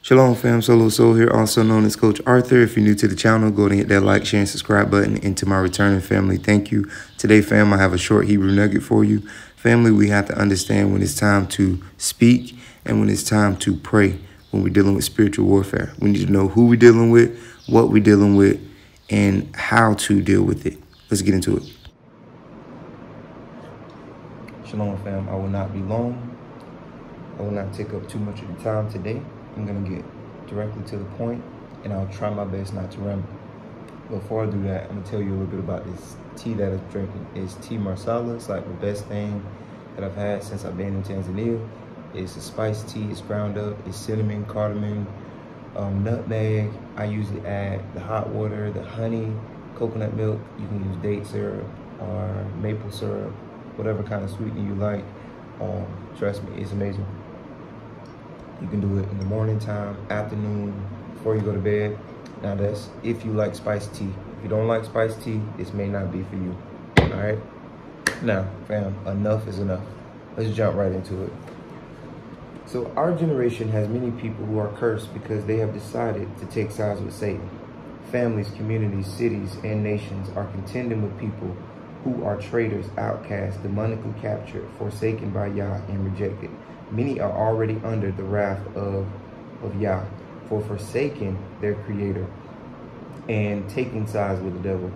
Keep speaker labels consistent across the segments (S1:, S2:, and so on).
S1: Shalom fam, Solo Soul here, also known as Coach Arthur. If you're new to the channel, go ahead and hit that like, share, and subscribe button. And to my returning family, thank you. Today, fam, I have a short Hebrew nugget for you. Family, we have to understand when it's time to speak and when it's time to pray when we're dealing with spiritual warfare. We need to know who we're dealing with, what we're dealing with, and how to deal with it. Let's get into it. Shalom fam, I will not be long. I will not take up too much of your time today. I'm going to get directly to the point, and I'll try my best not to ramble. Before I do that, I'm going to tell you a little bit about this tea that I'm drinking. It's tea marsala. It's like the best thing that I've had since I've been in Tanzania. It's a spiced tea. It's ground up. It's cinnamon, cardamom, nutmeg. I usually add the hot water, the honey, coconut milk. You can use date syrup or maple syrup, whatever kind of sweetener you like. Trust me, it's amazing. You can do it in the morning time, afternoon, before you go to bed. Now that's if you like spiced tea. If you don't like spiced tea, this may not be for you. All right? Now, fam, enough is enough. Let's jump right into it. So our generation has many people who are cursed because they have decided to take sides with Satan. Families, communities, cities, and nations are contending with people who are traitors, outcasts, demonically captured, forsaken by Yah, and rejected. Many are already under the wrath of Yah for forsaking their creator and taking sides with the devil.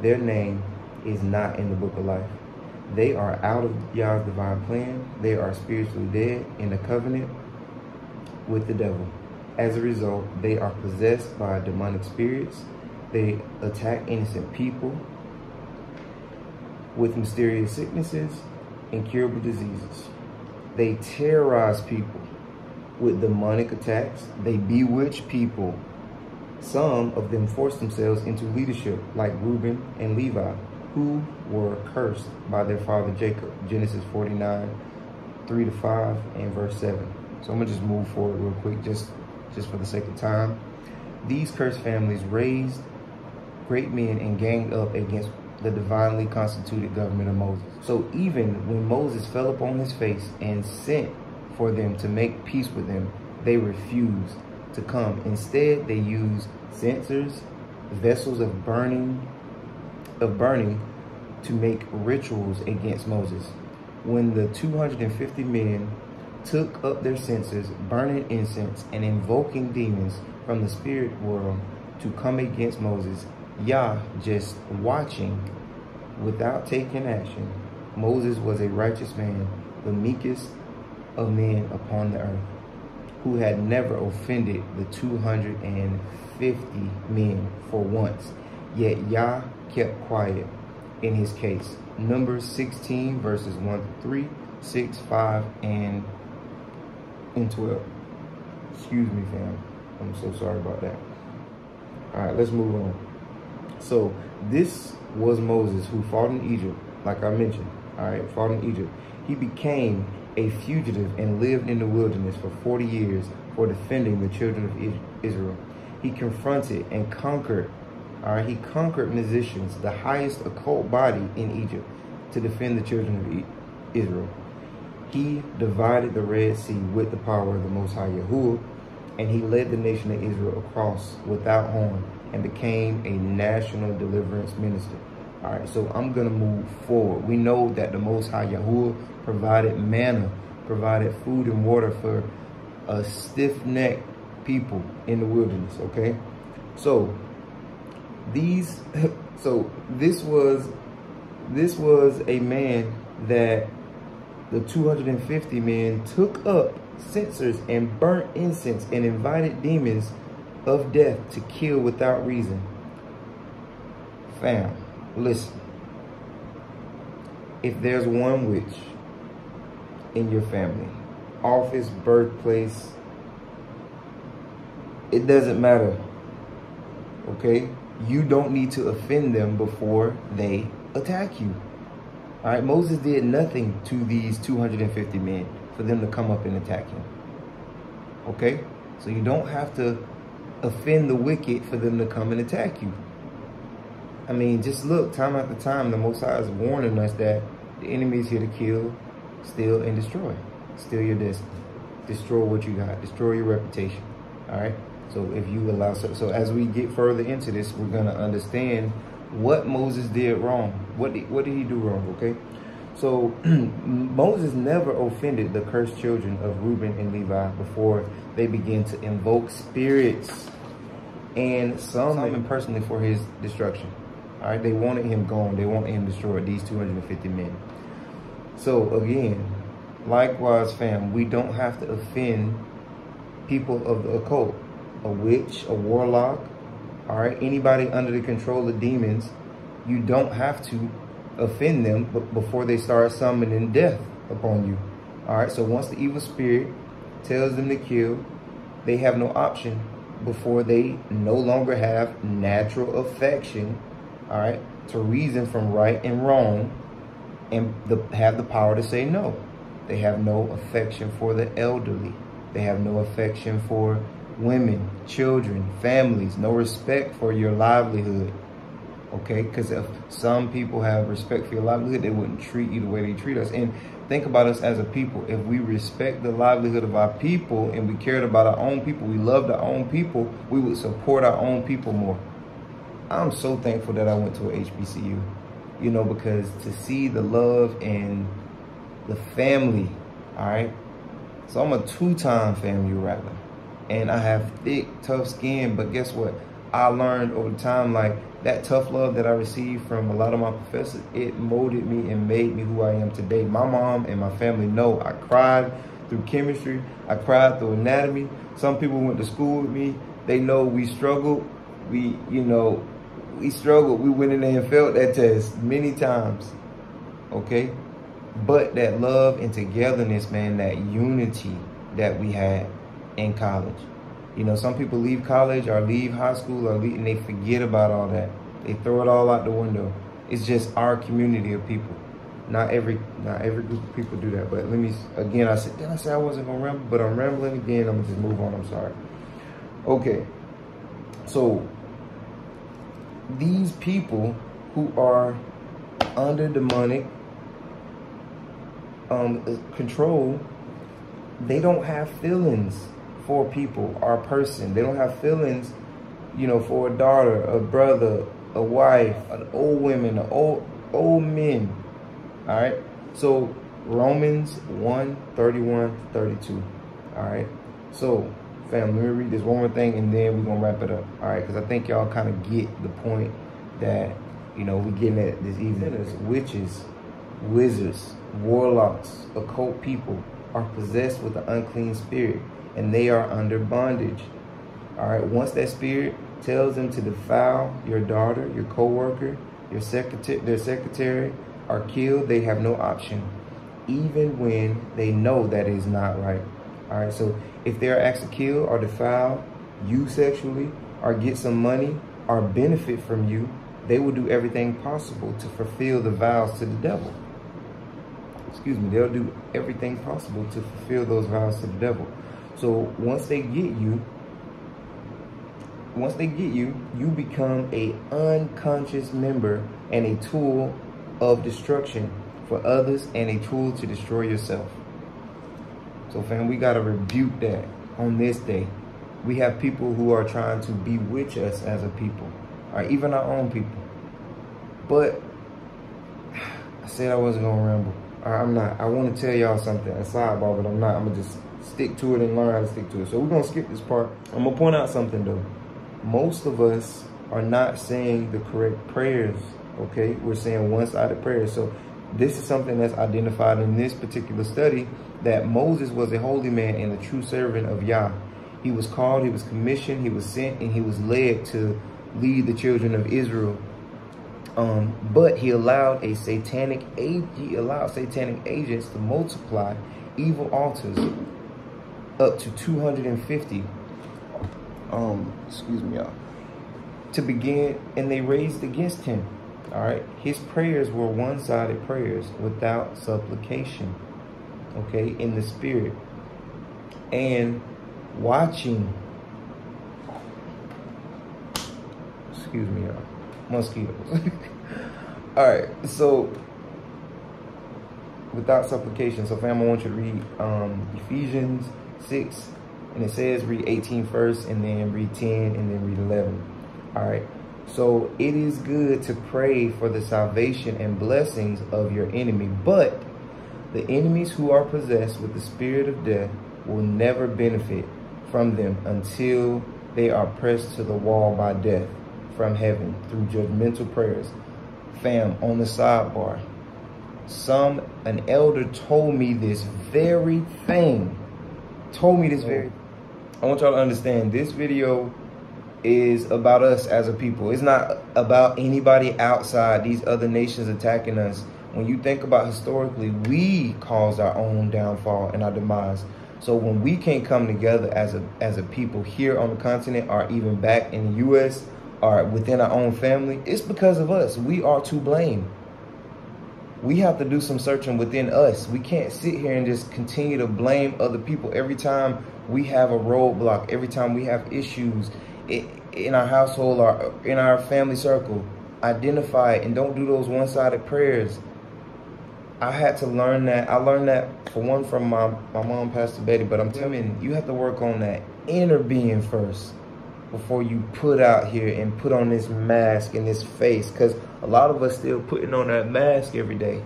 S1: Their name is not in the book of life. They are out of Yah's divine plan. They are spiritually dead in a covenant with the devil. As a result, they are possessed by demonic spirits. They attack innocent people with mysterious sicknesses, incurable diseases. They terrorize people with demonic attacks. They bewitch people. Some of them force themselves into leadership, like Reuben and Levi, who were cursed by their father Jacob. Genesis 49, 3-5, and verse 7. So I'm gonna just move forward real quick, just for the sake of time. These cursed families raised great men and ganged up against the divinely constituted government of Moses. So even when Moses fell upon his face and sent for them to make peace with them, they refused to come. Instead, they used censers, vessels of burning to make rituals against Moses. When the 250 men took up their censers, burning incense and invoking demons from the spirit world to come against Moses, Yah just watching without taking action. Moses was a righteous man, the meekest of men upon the earth, who had never offended the 250 men for once. Yet Yah kept quiet in his case. Numbers 16 verses 1-3, 6, 5, and 12. Excuse me, fam. I'm so sorry about that. All right, let's move on. So this was Moses who fought in Egypt, like I mentioned. All right, fought in Egypt. He became a fugitive and lived in the wilderness for 40 years for defending the children of Israel. He confronted and conquered, all right, he conquered musicians, the highest occult body in Egypt, to defend the children of Israel. He divided the Red Sea with the power of the Most High Yahuwah, and he led the nation of Israel across without harm and became a national deliverance minister. All right, so I'm going to move forward. We know that the Most High Yahuwah provided manna, provided food and water for a stiff-necked people in the wilderness, okay? So this was a man that the 250 men took up censers and burnt incense and invited demons of death to kill without reason. Fam, listen. If there's one witch in your family, office, birthplace, it doesn't matter, okay? You don't need to offend them before they attack you. All right, Moses did nothing to these 250 men for them to come up and attack him, okay? So you don't have to offend the wicked for them to come and attack you. I mean, just look, time after time, the Most High is warning us that the enemy is here to kill, steal, and destroy. Steal your destiny. Destroy what you got. Destroy your reputation. All right. So if you allow, so as we get further into this, we're gonna understand what Moses did wrong. What did he do wrong? Okay. So Moses never offended the cursed children of Reuben and Levi before they began to invoke spirits and summon him personally for his destruction. All right. They wanted him gone. They wanted him destroyed. These 250 men. So again, likewise, fam, we don't have to offend people of the occult. A witch, a warlock, all right, anybody under the control of demons, you don't have to offend them before they start summoning death upon you. All right, so once the evil spirit tells them to kill, they have no option before they no longer have natural affection, all right, to reason from right and wrong and have the power to say no. They have no affection for the elderly. They have no affection for women, children, families, no respect for your livelihood. Okay, because if some people have respect for your livelihood, they wouldn't treat you the way they treat us. And think about us as a people. If we respect the livelihood of our people and we cared about our own people, we loved our own people, we would support our own people more. I'm so thankful that I went to a HBCU, you know, because to see the love and the family, all right? So I'm a two-time FAMU rattler. And I have thick, tough skin, but guess what? I learned over time, like, that tough love that I received from a lot of my professors, it molded me and made me who I am today. My mom and my family know I cried through chemistry. I cried through anatomy. Some people went to school with me. They know we struggled. We struggled. We went in there and failed that test many times, okay? But that love and togetherness, man, that unity that we had in college. You know, some people leave college or leave high school and they forget about all that. They throw it all out the window. It's just our community of people. Not every group of people do that. But let me, again, I said I wasn't gonna ramble, but I'm rambling again. I'm gonna just move on, I'm sorry. Okay, so these people who are under demonic control, they don't have feelings for people or a person. They don't have feelings, you know, for a daughter, a brother, a wife, an old woman, an old men. All right. So Romans 1:31-32. All right. So fam, let me read this one more thing and then we're gonna wrap it up. All right, because I think y'all kind of get the point that, you know, we're getting at this evening. There's witches, wizards, warlocks, occult people are possessed with an unclean spirit, and they are under bondage. All right, once that spirit tells them to defile your daughter, your co-worker, their secretary, are killed, they have no option, even when they know that is not right. All right, so if they're asked to kill or defile you sexually or get some money or benefit from you, they will do everything possible to fulfill the vows to the devil. Excuse me, they'll do everything possible to fulfill those vows to the devil. So once they get you, you become a unconscious member and a tool of destruction for others and a tool to destroy yourself. So fam, we gotta rebuke that on this day. We have people who are trying to bewitch us as a people, or even our own people. But I said I wasn't gonna ramble. I'm not. I want to tell y'all something, a sidebar, but I'm not. I'm gonna just stick to it and learn how to stick to it. So we're gonna skip this part. I'm gonna point out something though. Most of us are not saying the correct prayers, okay? We're saying one-sided prayers. So this is something that's identified in this particular study, that Moses was a holy man and a true servant of Yah. He was called, he was commissioned, he was sent, and he was led to lead the children of Israel. But he allowed satanic agents to multiply evil altars up to 250. Excuse me, y'all. To begin, and they raised against him. All right, his prayers were one-sided prayers without supplication. Okay, in the spirit, and watching. Excuse me, y'all. Mosquitoes. All right, so without supplication. So fam, I want you to read Ephesians 6 And it says read 18 first, and then read 10, and then read 11. All right. So it is good to pray for the salvation and blessings of your enemy, but the enemies who are possessed with the spirit of death will never benefit from them until they are pressed to the wall by death from heaven through judgmental prayers. Fam, on the sidebar, an elder told me this very thing. I want y'all to understand, this video is about us as a people. It's not about anybody outside, these other nations attacking us. When you think about historically, we caused our own downfall and our demise. So when we can't come together as a people here on the continent, or even back in the U.S. or within our own family, it's because of us. We are to blame. We have to do some searching within us. We can't sit here and just continue to blame other people every time we have a roadblock, every time we have issues in our household or in our family circle. Identify it and don't do those one-sided prayers. I had to learn that. I learned that, for one, from my mom, Pastor Betty, but I'm telling you, you have to work on that inner being first before you put out here and put on this mask and this face, because a lot of us still putting on that mask every day.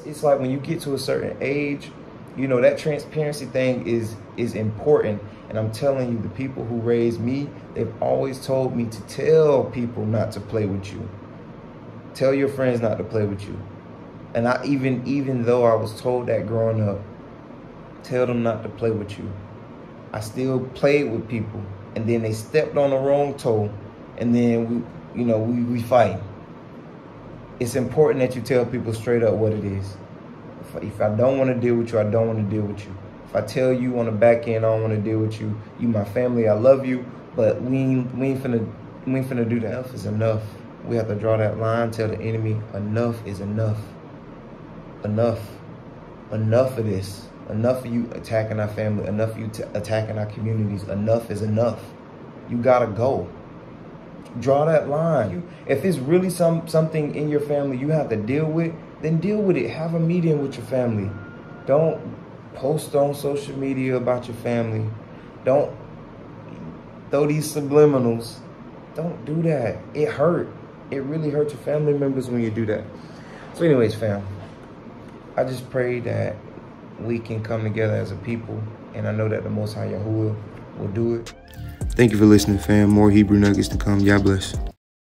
S1: It's like when you get to a certain age, you know, that transparency thing is important. And I'm telling you, the people who raised me, they've always told me to tell people not to play with you. Tell your friends not to play with you. And I even though I was told that growing up, tell them not to play with you, I still played with people. And then they stepped on the wrong toe, and then we fight. It's important that you tell people straight up what it is. If I don't want to deal with you, I don't want to deal with you. If I tell you on the back end I don't want to deal with you, you my family, I love you, but we ain't finna do that. Enough is enough. We have to draw that line, tell the enemy enough is enough. Enough of this. Enough of you attacking our family. Enough of you attacking our communities. Enough is enough. You gotta go. Draw that line. If it's really something in your family you have to deal with, then deal with it. Have a meeting with your family. Don't post on social media about your family. Don't throw these subliminals. Don't do that. It hurt. It really hurts your family members when you do that. So anyways, fam, I just pray that we can come together as a people, and I know that the Most High Yahuwah will do it. Thank you for listening, fam. More Hebrew nuggets to come. Yah bless.